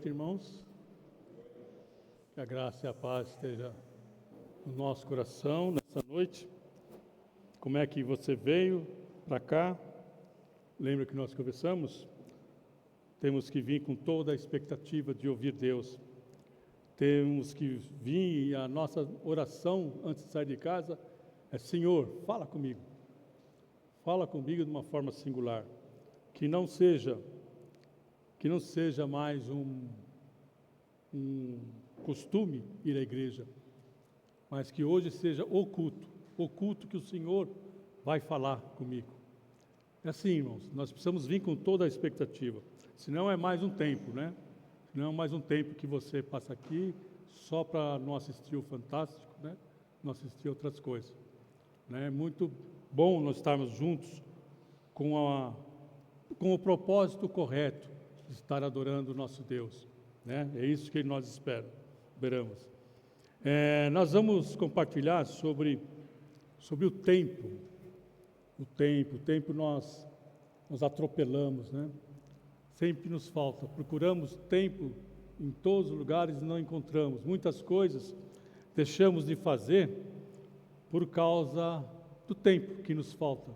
noite, irmãos. Que a graça e a paz esteja no nosso coração nessa noite. Como é que você veio para cá? Lembra que nós conversamos? Temos que vir com toda a expectativa de ouvir Deus. Temos que vir e a nossa oração antes de sair de casa é: Senhor, fala comigo. Fala comigo de uma forma singular. Que não seja mais um costume ir à igreja, mas que hoje seja o culto que o Senhor vai falar comigo. É assim, irmãos, nós precisamos vir com toda a expectativa, senão é mais um tempo, né? Senão é mais um tempo que você passa aqui só para não assistir o Fantástico, né? Não assistir outras coisas. Né? É muito bom nós estarmos juntos com o propósito correto de estar adorando o nosso Deus. Né? É isso que nós esperamos. Nós vamos compartilhar sobre o tempo. O tempo nós atropelamos, né? Sempre nos falta. Procuramos tempo em todos os lugares e não encontramos. Muitas coisas deixamos de fazer por causa do tempo que nos falta.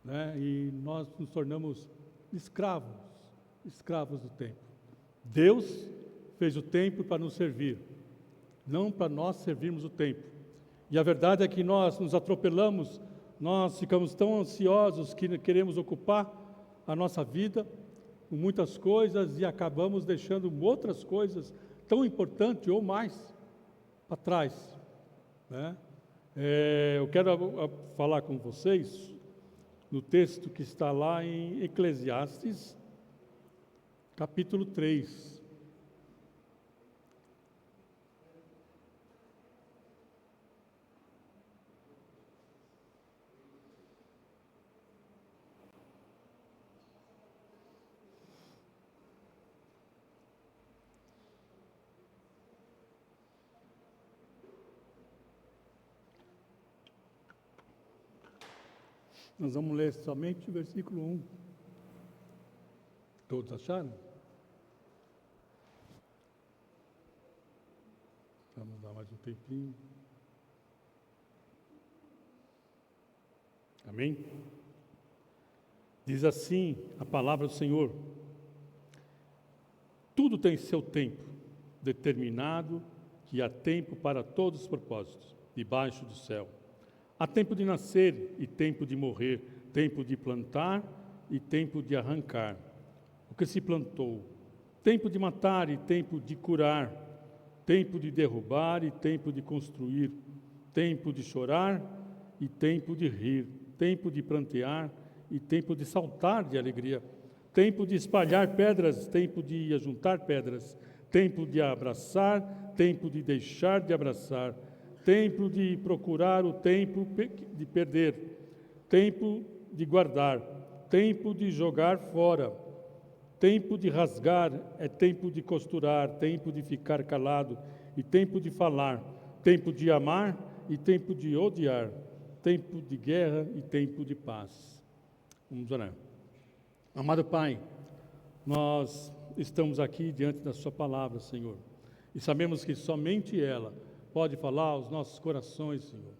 Né? E nós nos tornamos escravos do tempo. Deus fez o tempo para nos servir, não para nós servirmos o tempo. E a verdade é que nós nos atropelamos, nós ficamos tão ansiosos que queremos ocupar a nossa vida com muitas coisas e acabamos deixando outras coisas tão importantes ou mais para trás. Né? Eu quero falar com vocês no texto que está lá em Eclesiastes, capítulo 3. Nós vamos ler somente o versículo 1. Todos acharam? Vamos dar mais um tempinho. Amém? Diz assim a palavra do Senhor: tudo tem seu tempo determinado, que há tempo para todos os propósitos, debaixo do céu. Há tempo de nascer e tempo de morrer, tempo de plantar e tempo de arrancar o que se plantou, tempo de matar e tempo de curar, tempo de derrubar e tempo de construir, tempo de chorar e tempo de rir, tempo de prantear e tempo de saltar de alegria, tempo de espalhar pedras, tempo de ajuntar pedras, tempo de abraçar, tempo de deixar de abraçar, tempo de procurar, o tempo de perder, tempo de guardar, tempo de jogar fora, tempo de rasgar, é tempo de costurar, tempo de ficar calado e tempo de falar, tempo de amar e tempo de odiar, tempo de guerra e tempo de paz. Vamos orar. Amado Pai, nós estamos aqui diante da Sua palavra, Senhor, e sabemos que somente ela pode falar aos nossos corações, Senhor.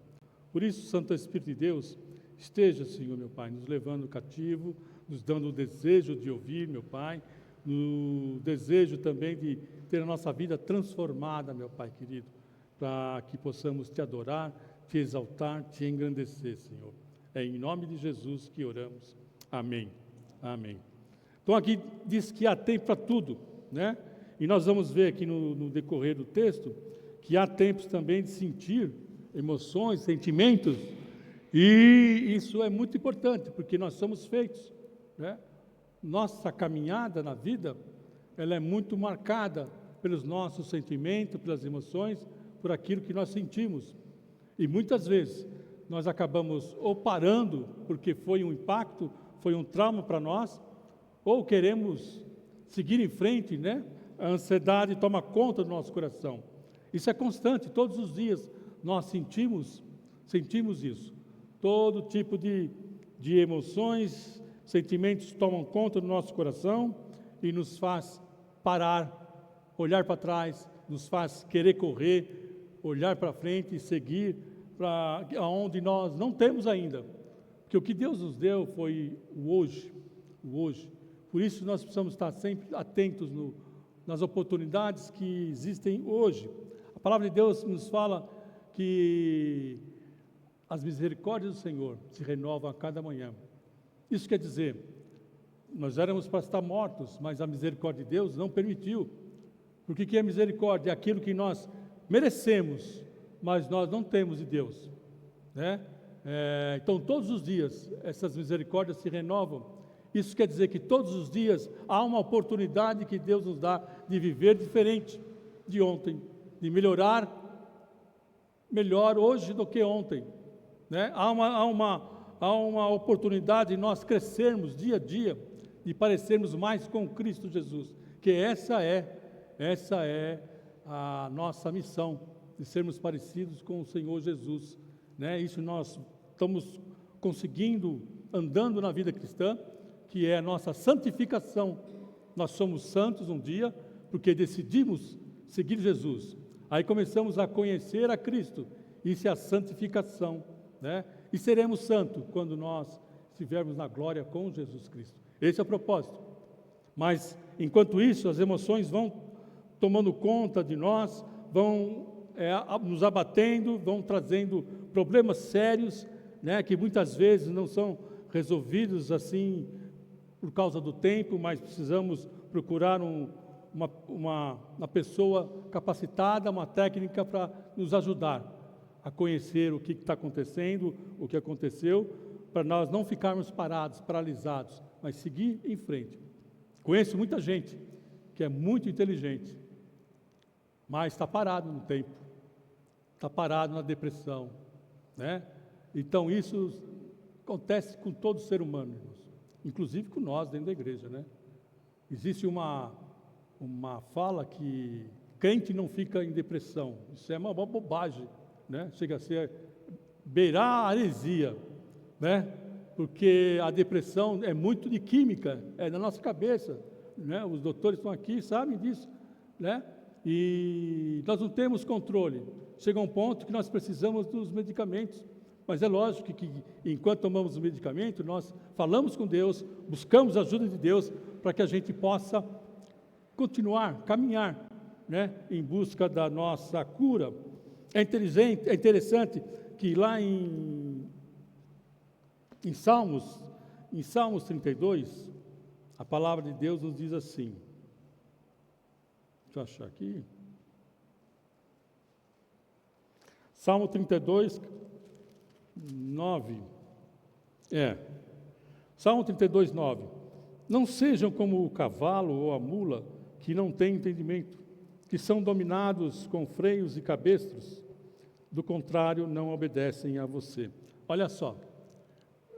Por isso, Santo Espírito de Deus, esteja, Senhor, meu Pai, nos levando cativo, nos dando o desejo de ouvir, meu Pai, o desejo também de ter a nossa vida transformada, meu Pai querido, para que possamos Te adorar, Te exaltar, Te engrandecer, Senhor. É em nome de Jesus que oramos. Amém. Amém. Então aqui diz que há tempo para tudo, né? E nós vamos ver aqui no decorrer do texto que há tempos também de sentir emoções, sentimentos, e isso é muito importante, porque nós somos feitos, né? Nossa caminhada na vida, ela é muito marcada pelos nossos sentimentos, pelas emoções, por aquilo que nós sentimos. E muitas vezes nós acabamos ou parando, porque foi um impacto, foi um trauma para nós, ou queremos seguir em frente, né? A ansiedade toma conta do nosso coração. Isso é constante, todos os dias nós sentimos isso. Todo tipo de emoções, sentimentos tomam conta do nosso coração e nos faz parar olhar para trás, nos faz querer correr, olhar para frente e seguir para onde nós não temos ainda. Porque o que Deus nos deu foi o hoje, o hoje. Por isso nós precisamos estar sempre atentos nas oportunidades que existem hoje. A palavra de Deus nos fala que as misericórdias do Senhor se renovam a cada manhã. Isso quer dizer, nós éramos para estar mortos, mas a misericórdia de Deus não permitiu. Porque que é misericórdia? É aquilo que nós merecemos, mas nós não temos de Deus, né? Então, todos os dias, essas misericórdias se renovam. Isso quer dizer que todos os dias há uma oportunidade que Deus nos dá de viver diferente de ontem, de melhorar melhor hoje do que ontem, né? Há uma oportunidade de nós crescermos dia a dia, de parecermos mais com Cristo Jesus, que essa é a nossa missão, de sermos parecidos com o Senhor Jesus, né? Isso nós estamos conseguindo, andando na vida cristã, que é a nossa santificação. Nós somos santos um dia, porque decidimos seguir Jesus. Aí começamos a conhecer a Cristo, isso é a santificação, né? E seremos santos quando nós estivermos na glória com Jesus Cristo. Esse é o propósito. Mas, enquanto isso, as emoções vão tomando conta de nós, vão nos abatendo, vão trazendo problemas sérios, né, que muitas vezes não são resolvidos assim por causa do tempo, mas precisamos procurar uma pessoa capacitada, uma técnica para nos ajudar a conhecer o que está acontecendo, o que aconteceu, para nós não ficarmos parados, paralisados, mas seguir em frente. Conheço muita gente que é muito inteligente, mas está parado no tempo, está parado na depressão, né? Então isso acontece com todo ser humano, irmãos, inclusive com nós dentro da igreja, né? Existe uma fala que crente não fica em depressão. Isso é uma bobagem, né? Chega a ser beirar a heresia, né? Porque a depressão é muito de química, é da nossa cabeça, né? Os doutores estão aqui, sabem disso, né? E nós não temos controle. Chega um ponto que nós precisamos dos medicamentos, mas é lógico que enquanto tomamos o medicamento, nós falamos com Deus, buscamos a ajuda de Deus para que a gente possa continuar, caminhar, né, em busca da nossa cura. É interessante que lá em Salmos 32, a palavra de Deus nos diz assim, deixa eu achar aqui, Salmo 32, 9, Salmo 32, 9, não sejam como o cavalo ou a mula que não têm entendimento, que são dominados com freios e cabestros, do contrário, não obedecem a você. Olha só,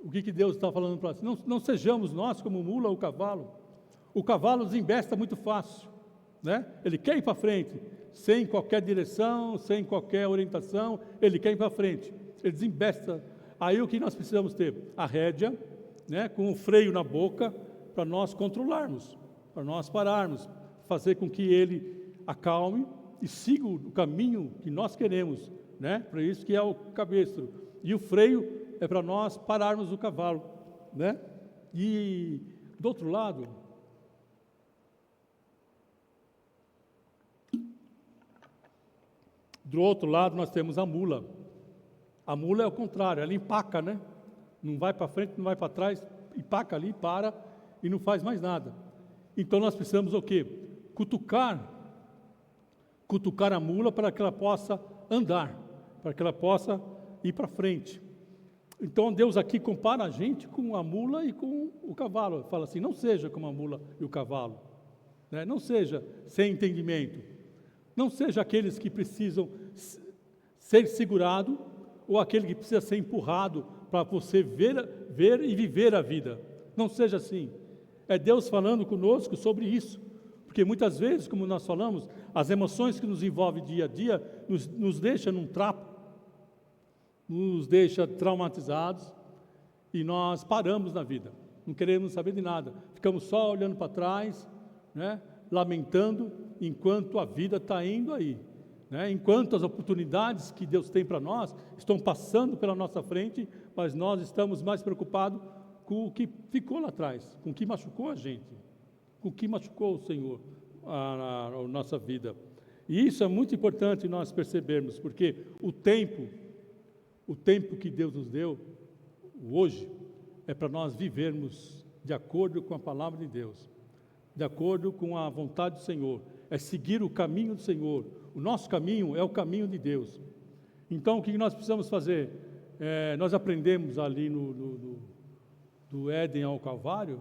o que Deus está falando para nós? Não sejamos nós como mula ou cavalo. O cavalo desembesta muito fácil, né? Ele quer ir para frente, sem qualquer direção, sem qualquer orientação, ele quer ir para frente, ele desembesta. Aí o que nós precisamos ter? A rédea, né, com o freio na boca, para nós controlarmos, para nós pararmos, fazer com que ele acalme e siga o caminho que nós queremos, né? Para isso que é o cabestro. E o freio é para nós pararmos o cavalo, né? E do outro lado, nós temos a mula. A mula é o contrário, ela empaca, né? Não vai para frente, não vai para trás, empaca ali, para e não faz mais nada. Então nós precisamos o quê? Cutucar a mula para que ela possa andar, para que ela possa ir para frente. Então Deus aqui compara a gente com a mula e com o cavalo. Fala assim, não seja como a mula e o cavalo, né? Não seja sem entendimento, não seja aqueles que precisam ser segurado ou aquele que precisa ser empurrado para você ver e viver a vida. Não seja assim. É Deus falando conosco sobre isso, porque muitas vezes, como nós falamos, as emoções que nos envolvem dia a dia nos deixam num trapo, nos deixa traumatizados e nós paramos na vida, não queremos saber de nada, ficamos só olhando para trás, né, lamentando enquanto a vida está indo aí, né? Enquanto as oportunidades que Deus tem para nós estão passando pela nossa frente, mas nós estamos mais preocupados com o que ficou lá atrás, com o que machucou a gente, com o que machucou o Senhor, a nossa vida. E isso é muito importante nós percebermos, porque o tempo que Deus nos deu, hoje, é para nós vivermos de acordo com a palavra de Deus, de acordo com a vontade do Senhor, é seguir o caminho do Senhor. O nosso caminho é o caminho de Deus. Então, o que nós precisamos fazer? Nós aprendemos ali do Éden ao Calvário,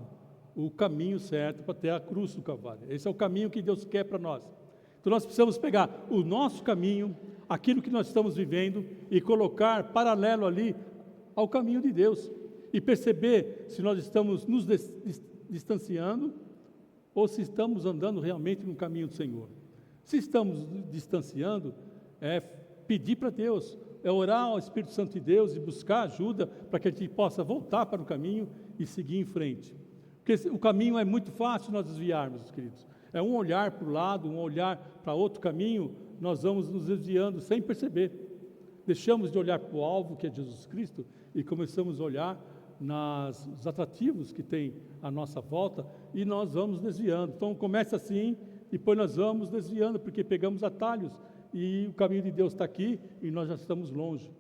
o caminho certo para ter a cruz do Calvário. Esse é o caminho que Deus quer para nós. Então, nós precisamos pegar o nosso caminho, aquilo que nós estamos vivendo, e colocar paralelo ali ao caminho de Deus. E perceber se nós estamos nos distanciando ou se estamos andando realmente no caminho do Senhor. Se estamos distanciando, é pedir para Deus, é orar ao Espírito Santo de Deus e buscar ajuda para que a gente possa voltar para o caminho e seguir em frente. Porque o caminho é muito fácil nós desviarmos, queridos. É um olhar para o lado, um olhar para outro caminho, nós vamos nos desviando sem perceber. Deixamos de olhar para o alvo, que é Jesus Cristo, e começamos a olhar nos atrativos que tem à nossa volta, e nós vamos desviando. Então começa assim, depois nós vamos desviando, porque pegamos atalhos, e o caminho de Deus está aqui, e nós já estamos longe.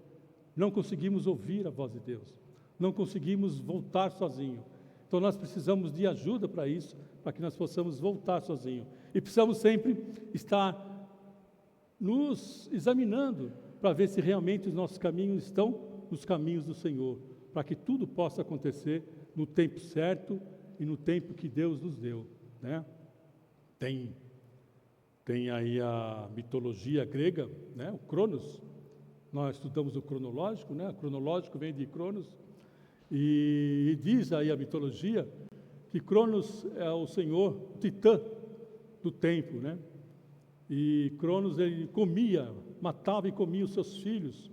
Não conseguimos ouvir a voz de Deus, não conseguimos voltar sozinho. Então nós precisamos de ajuda para isso, para que nós possamos voltar sozinho. E precisamos sempre estar nos examinando, para ver se realmente os nossos caminhos estão nos caminhos do Senhor, para que tudo possa acontecer no tempo certo e no tempo que Deus nos deu, né? Tem aí a mitologia grega, né? O Cronos, nós estudamos o cronológico, né? O cronológico vem de Cronos, e diz aí a mitologia que Cronos é o senhor titã do tempo, né? E Cronos, ele matava e comia os seus filhos.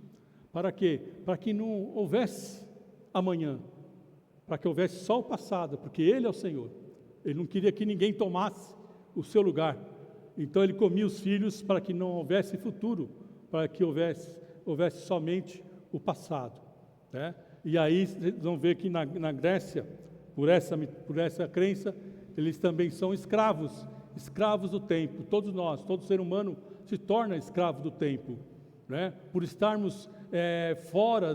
Para quê? Para que não houvesse amanhã, para que houvesse só o passado, porque ele é o Senhor. Ele não queria que ninguém tomasse o seu lugar. Então ele comia os filhos para que não houvesse futuro, para que houvesse somente o passado, né? E aí vocês vão ver que na Grécia, por essa crença, eles também são escravos do tempo. Todos nós, todo ser humano se torna escravo do tempo, né? Por estarmos fora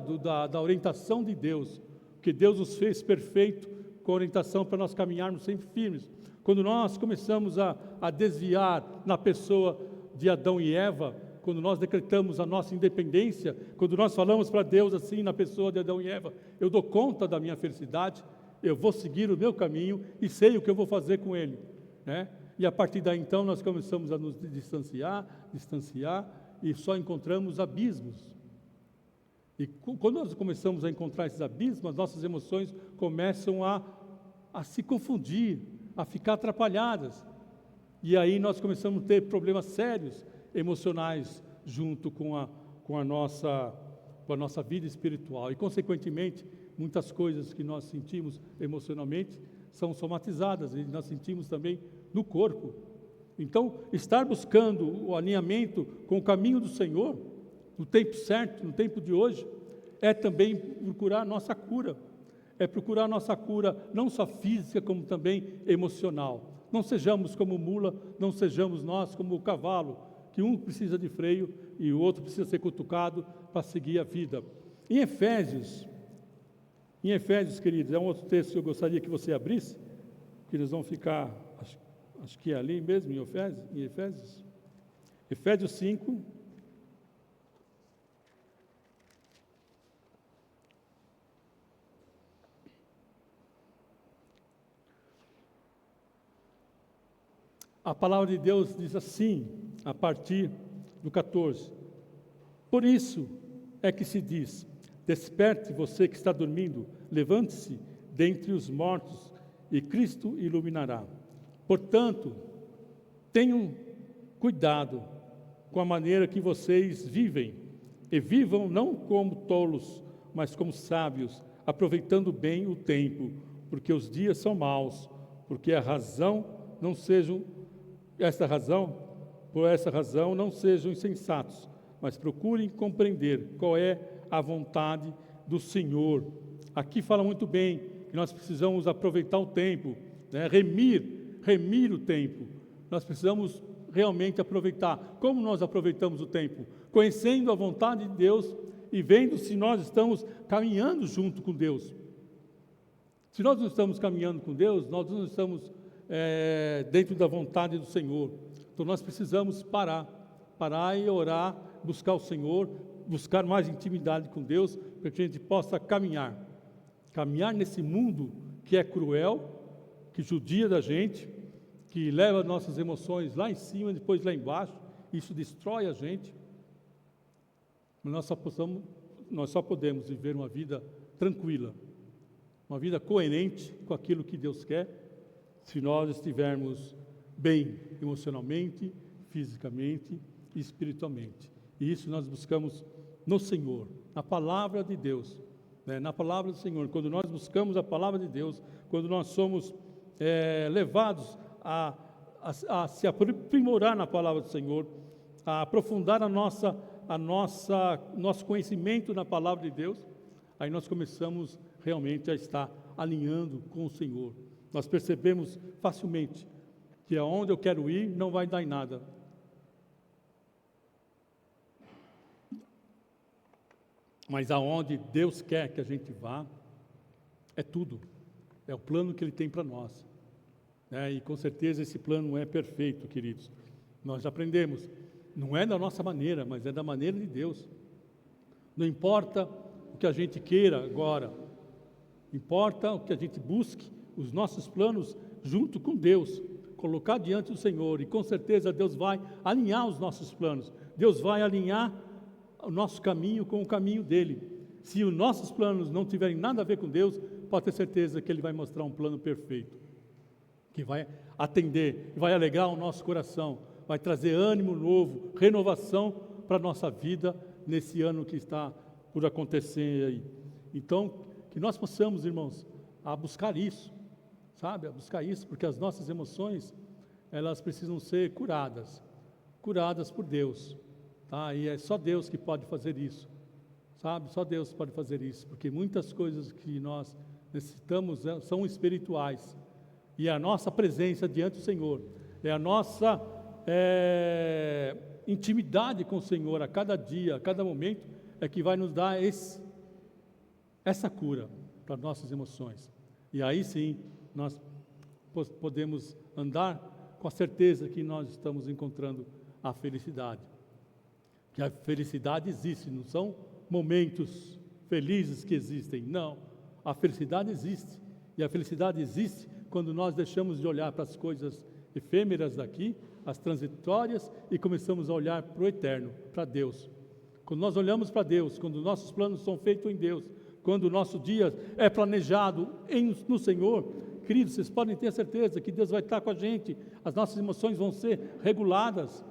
da orientação de Deus, porque Deus nos fez perfeito com a orientação para nós caminharmos sempre firmes. Quando nós começamos a desviar na pessoa de Adão e Eva, quando nós decretamos a nossa independência, quando nós falamos para Deus assim, na pessoa de Adão e Eva, eu dou conta da minha felicidade, eu vou seguir o meu caminho e sei o que eu vou fazer com ele, né? E a partir daí então nós começamos a nos distanciar, e só encontramos abismos. E quando nós começamos a encontrar esses abismos, as nossas emoções começam a se confundir, a ficar atrapalhadas. E aí nós começamos a ter problemas sérios emocionais junto com a nossa vida espiritual. E, consequentemente, muitas coisas que nós sentimos emocionalmente são somatizadas e nós sentimos também no corpo. Então, estar buscando o alinhamento com o caminho do Senhor, no tempo certo, no tempo de hoje, é também procurar a nossa cura. É procurar a nossa cura, não só física, como também emocional. Não sejamos como mula, não sejamos nós como o cavalo, que um precisa de freio e o outro precisa ser cutucado para seguir a vida. Em Efésios, queridos, é um outro texto que eu gostaria que você abrisse, que eles vão ficar, acho que é ali mesmo, em Efésios. Efésios 5. A palavra de Deus diz assim, a partir do 14. Por isso é que se diz: desperte você que está dormindo, levante-se dentre os mortos e Cristo iluminará. Portanto, tenham cuidado com a maneira que vocês vivem, e vivam não como tolos, mas como sábios, aproveitando bem o tempo, porque os dias são maus, porque a razão não sejam por essa razão, não sejam insensatos, mas procurem compreender qual é a vontade do Senhor. Aqui fala muito bem que nós precisamos aproveitar o tempo, né? remir o tempo. Nós precisamos realmente aproveitar. Como nós aproveitamos o tempo? Conhecendo a vontade de Deus e vendo se nós estamos caminhando junto com Deus. Se nós não estamos caminhando com Deus, nós não estamos dentro da vontade do Senhor. Então nós precisamos parar e orar, buscar o Senhor, buscar mais intimidade com Deus, para que a gente possa caminhar nesse mundo que é cruel, que judia da gente, que leva nossas emoções lá em cima e depois lá embaixo. Isso destrói a gente. Mas nós só podemos viver uma vida tranquila, uma vida coerente com aquilo que Deus quer, se nós estivermos bem emocionalmente, fisicamente e espiritualmente. E isso nós buscamos no Senhor, na palavra de Deus, né? Na palavra do Senhor. Quando nós buscamos a palavra de Deus, quando nós somos levados a se aprimorar na palavra do Senhor, a aprofundar nosso conhecimento na palavra de Deus, aí nós começamos realmente a estar alinhando com o Senhor. Nós percebemos facilmente que aonde eu quero ir não vai dar em nada. Mas aonde Deus quer que a gente vá, é tudo. É o plano que Ele tem para nós. E com certeza esse plano é perfeito, queridos. Nós aprendemos, não é da nossa maneira, mas é da maneira de Deus. Não importa o que a gente queira agora, importa o que a gente busque, os nossos planos junto com Deus, colocar diante do Senhor, e com certeza Deus vai alinhar os nossos planos, Deus vai alinhar o nosso caminho com o caminho dEle. Se os nossos planos não tiverem nada a ver com Deus, pode ter certeza que Ele vai mostrar um plano perfeito, que vai atender, vai alegrar o nosso coração, vai trazer ânimo novo, renovação para a nossa vida nesse ano que está por acontecer aí. Então, que nós possamos, irmãos, a buscar isso, sabe? A buscar isso, porque as nossas emoções, elas precisam ser curadas por Deus, tá? E é só Deus que pode fazer isso, sabe? Só Deus pode fazer isso, porque muitas coisas que nós necessitamos são espirituais, e a nossa presença diante do Senhor, é a nossa intimidade com o Senhor a cada dia, a cada momento, é que vai nos dar essa cura para nossas emoções. E aí sim, nós podemos andar com a certeza que nós estamos encontrando a felicidade. Que a felicidade existe, não são momentos felizes que existem, não. A felicidade existe, e a felicidade existe quando nós deixamos de olhar para as coisas efêmeras daqui, as transitórias, e começamos a olhar para o eterno, para Deus. Quando nós olhamos para Deus, quando nossos planos são feitos em Deus, quando o nosso dia é planejado no Senhor, queridos, vocês podem ter certeza que Deus vai estar com a gente, as nossas emoções vão ser reguladas,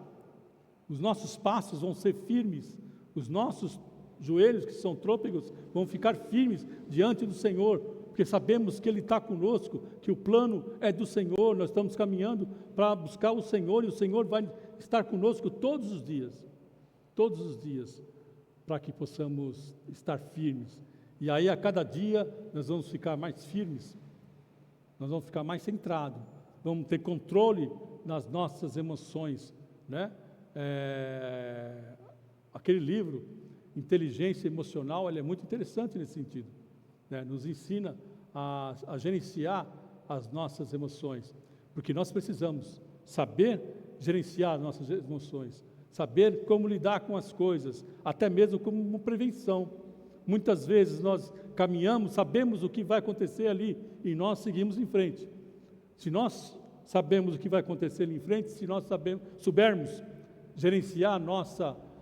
os nossos passos vão ser firmes, os nossos joelhos que são trôpegos vão ficar firmes diante do Senhor, porque sabemos que Ele está conosco, que o plano é do Senhor, nós estamos caminhando para buscar o Senhor, e o Senhor vai estar conosco todos os dias, para que possamos estar firmes. E aí a cada dia nós vamos ficar mais firmes, nós vamos ficar mais centrados, vamos ter controle nas nossas emoções, né? Aquele livro, Inteligência Emocional, ele é muito interessante nesse sentido, né? Nos ensina a gerenciar as nossas emoções, porque nós precisamos saber gerenciar as nossas emoções, saber como lidar com as coisas, até mesmo como prevenção. Muitas vezes nós caminhamos, sabemos o que vai acontecer ali, e nós seguimos em frente. Se nós sabemos o que vai acontecer ali em frente, se nós soubermos gerenciar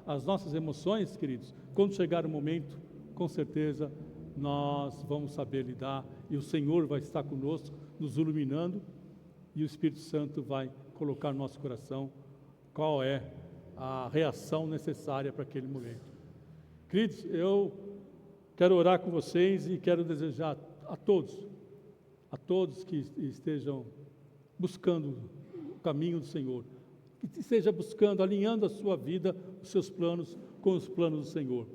as nossas emoções, queridos, quando chegar o momento, com certeza nós vamos saber lidar, e o Senhor vai estar conosco, nos iluminando, e o Espírito Santo vai colocar no nosso coração qual é a reação necessária para aquele momento. Queridos, eu quero orar com vocês e quero desejar a todos que estejam buscando o caminho do Senhor, que esteja buscando, alinhando a sua vida, os seus planos com os planos do Senhor.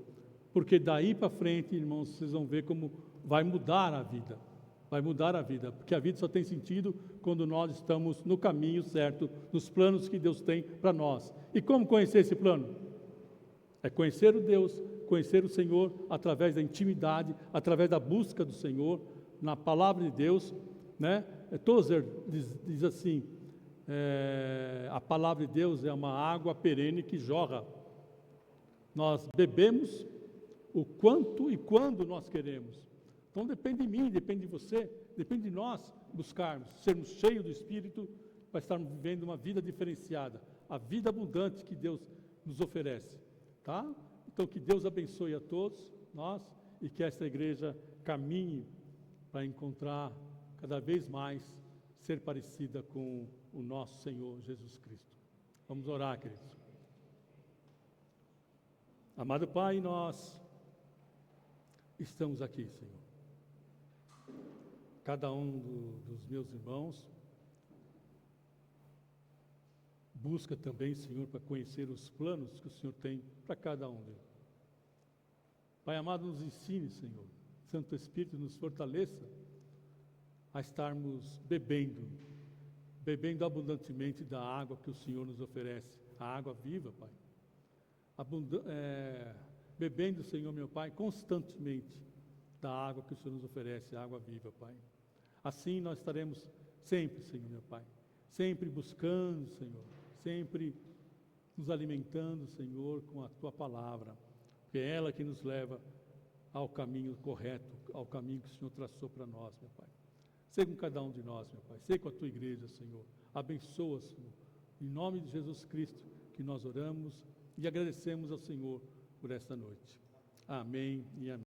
Porque daí para frente, irmãos, vocês vão ver como vai mudar a vida. Vai mudar a vida, porque a vida só tem sentido quando nós estamos no caminho certo, nos planos que Deus tem para nós. E como conhecer esse plano? É conhecer o Deus, conhecer o Senhor através da intimidade, através da busca do Senhor, na palavra de Deus, né? Tozer diz assim, a palavra de Deus é uma água perene que jorra. Nós bebemos o quanto e quando nós queremos. Então depende de mim, depende de você, depende de nós buscarmos, sermos cheios do Espírito, para estarmos vivendo uma vida diferenciada, a vida abundante que Deus nos oferece, tá? Então que Deus abençoe a todos nós e que esta igreja caminhe para encontrar cada vez mais ser parecida com o nosso Senhor Jesus Cristo. Vamos orar, queridos. Amado Pai, nós estamos aqui, Senhor. Cada um dos meus irmãos busca também, Senhor, para conhecer os planos que o Senhor tem para cada um deles. Pai amado, nos ensine, Senhor. Santo Espírito nos fortaleça a estarmos bebendo abundantemente da água que o Senhor nos oferece, a água viva, Pai. Bebendo, Senhor, meu Pai, constantemente da água que o Senhor nos oferece, a água viva, Pai. Assim nós estaremos sempre, Senhor, meu Pai, sempre buscando, Senhor, sempre nos alimentando, Senhor, com a Tua palavra, porque é ela que nos leva ao caminho correto, ao caminho que o Senhor traçou para nós, meu Pai. Seja com cada um de nós, meu Pai, seja com a Tua igreja, Senhor. Abençoa, Senhor, em nome de Jesus Cristo, que nós oramos e agradecemos ao Senhor por esta noite. Amém e amém.